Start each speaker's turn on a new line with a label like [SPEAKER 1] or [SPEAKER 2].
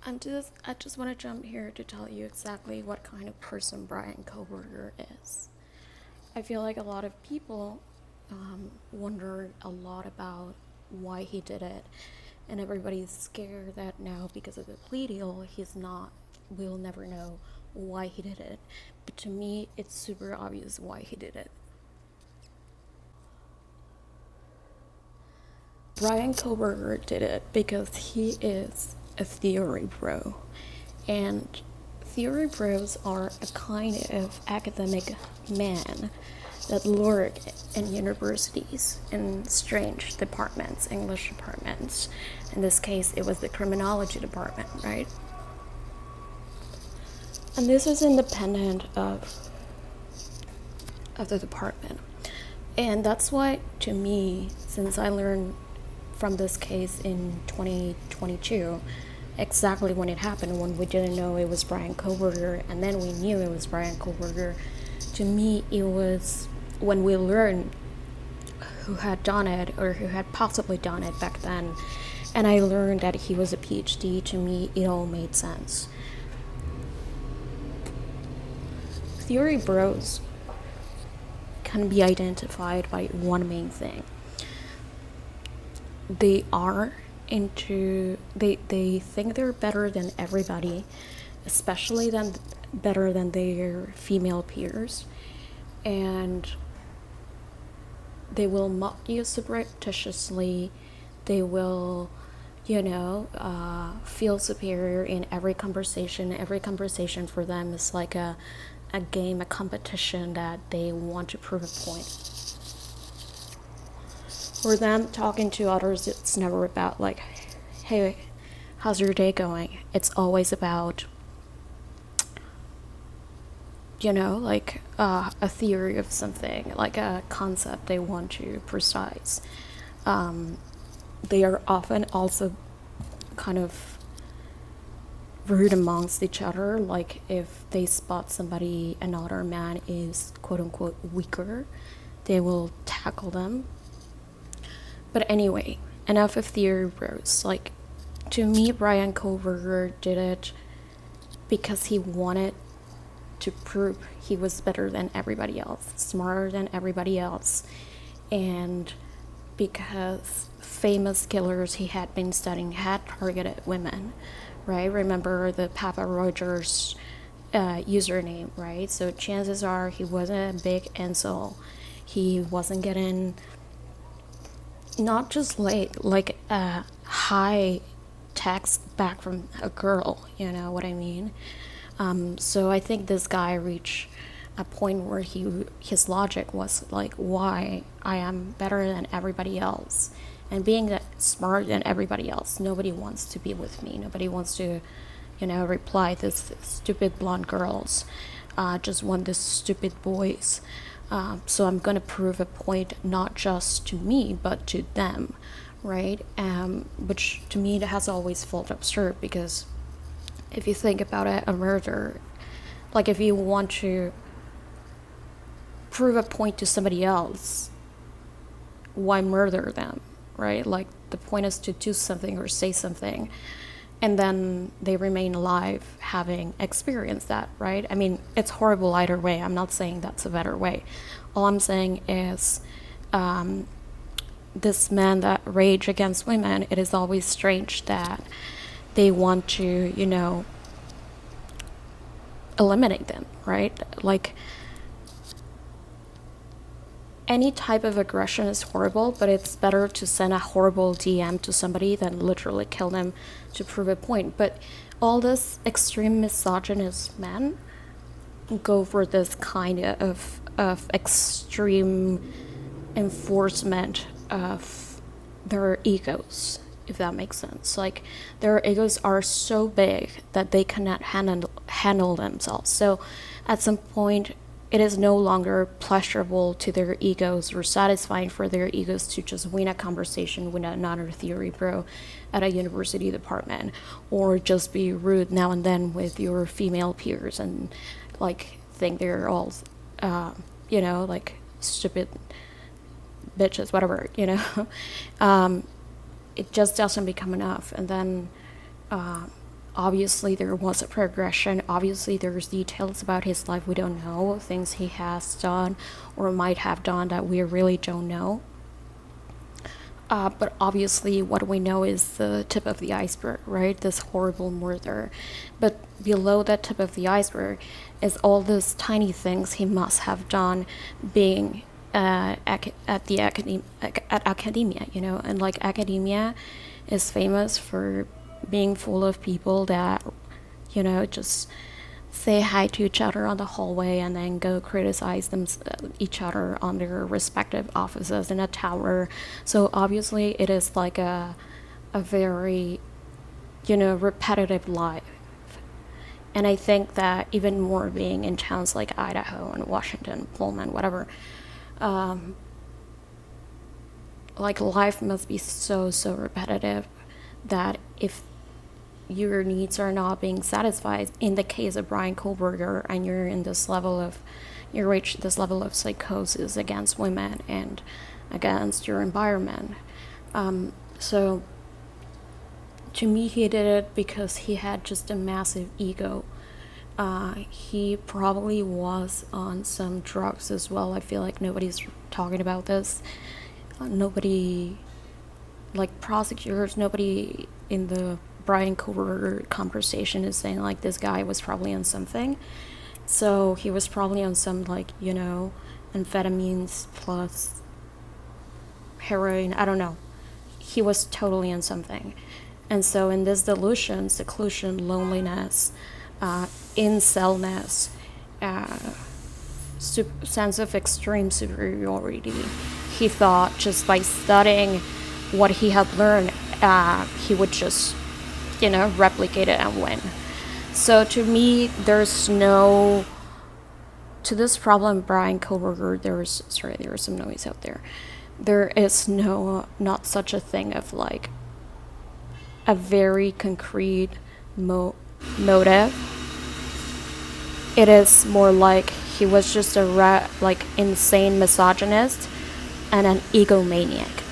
[SPEAKER 1] I just want to jump here to tell you exactly what kind of person Bryan Kohberger is. I feel like a lot of people wonder a lot about why he did it, and everybody's scared that now because of the plea deal, we'll never know why he did it. But to me, it's super obvious why he did it. Bryan Kohberger did it because he is a theory bro. And theory bros are a kind of academic man that lurk in universities in strange departments, English departments. In this case, it was the criminology department, right? And this is independent of the department. And that's why, to me, since I learned from this case in 2022, exactly when it happened, when we didn't know it was Bryan Kohberger, and then we knew it was Bryan Kohberger, to me, it was when we learned who had done it or who had possibly done it back then, and I learned that he was a PhD, to me, it all made sense. Theory bros can be identified by one main thing. They are they think they're better than everybody, especially better than their female peers, and they will mock you surreptitiously. They will, feel superior in every conversation. Every conversation for them is like a game, a competition that they want to prove a point. For them, talking to others, it's never about like, hey, how's your day going? It's always about, a theory of something, like a concept they want to precise. They are often also kind of rude amongst each other. Like if they spot another man is quote unquote weaker, they will tackle them. But anyway, enough of theory bros. Like, to me, Bryan Kohberger did it because he wanted to prove he was better than everybody else, smarter than everybody else, and because famous killers he had been studying had targeted women, right? Remember the Papa Rogers username, right? So chances are he wasn't a big incel. He wasn't getting not just like a high text back from a girl, you know what I mean? So I think this guy reached a point where his logic was like, why I am better than everybody else, and being that smarter than everybody else, nobody wants to be with me. Nobody wants to, reply this stupid blonde girls. Just want this stupid boys. So I'm gonna prove a point not just to me but to them, right? Which to me has always felt absurd, because if you think about it, a murder, like if you want to prove a point to somebody else, why murder them, right? Like the point is to do something or say something, and then they remain alive having experienced that, right? I mean, it's horrible either way. I'm not saying that's a better way. All I'm saying is this men that rage against women, it is always strange that they want to, eliminate them, right? Like, any type of aggression is horrible, but it's better to send a horrible DM to somebody than literally kill them to prove a point. But all this extreme misogynist men go for this kind of extreme enforcement of their egos, if that makes sense. Like, their egos are so big that they cannot handle themselves. So at some point, it is no longer pleasurable to their egos or satisfying for their egos to just win a conversation with another theory bro at a university department, or just be rude now and then with your female peers and like think they're all, like stupid bitches, whatever, It just doesn't become enough. And then Obviously, there was a progression. Obviously, there's details about his life we don't know, things he has done or might have done that we really don't know. But obviously, what we know is the tip of the iceberg, right? This horrible murder. But below that tip of the iceberg is all these tiny things he must have done being at the at academia, you know? And like academia is famous for being full of people that, you know, just say hi to each other on the hallway and then go criticize each other on their respective offices in a tower. So obviously it is like a very, you know, repetitive life. And I think that even more being in towns like Idaho and Washington, Pullman, whatever, like life must be so repetitive that if your needs are not being satisfied, in the case of Bryan Kohberger, and you reach this level of psychosis against women and against your environment. So to me, he did it because he had just a massive ego. He probably was on some drugs as well. I feel like nobody's talking about this. Nobody, like prosecutors, nobody in the Bryan Kohberger conversation is saying like this guy was probably on something. So he was probably on some, like, you know, amphetamines plus heroin. I don't know. He was totally on something. And so in this delusion, seclusion, loneliness, incellness, sense of extreme superiority, he thought just by studying what he had learned, he would just, you know, replicate it and win. So to me, to this problem, Bryan Kohberger, there was some noise out there. There is not such a thing of like a very concrete motive. It is more like he was just a insane misogynist and an egomaniac.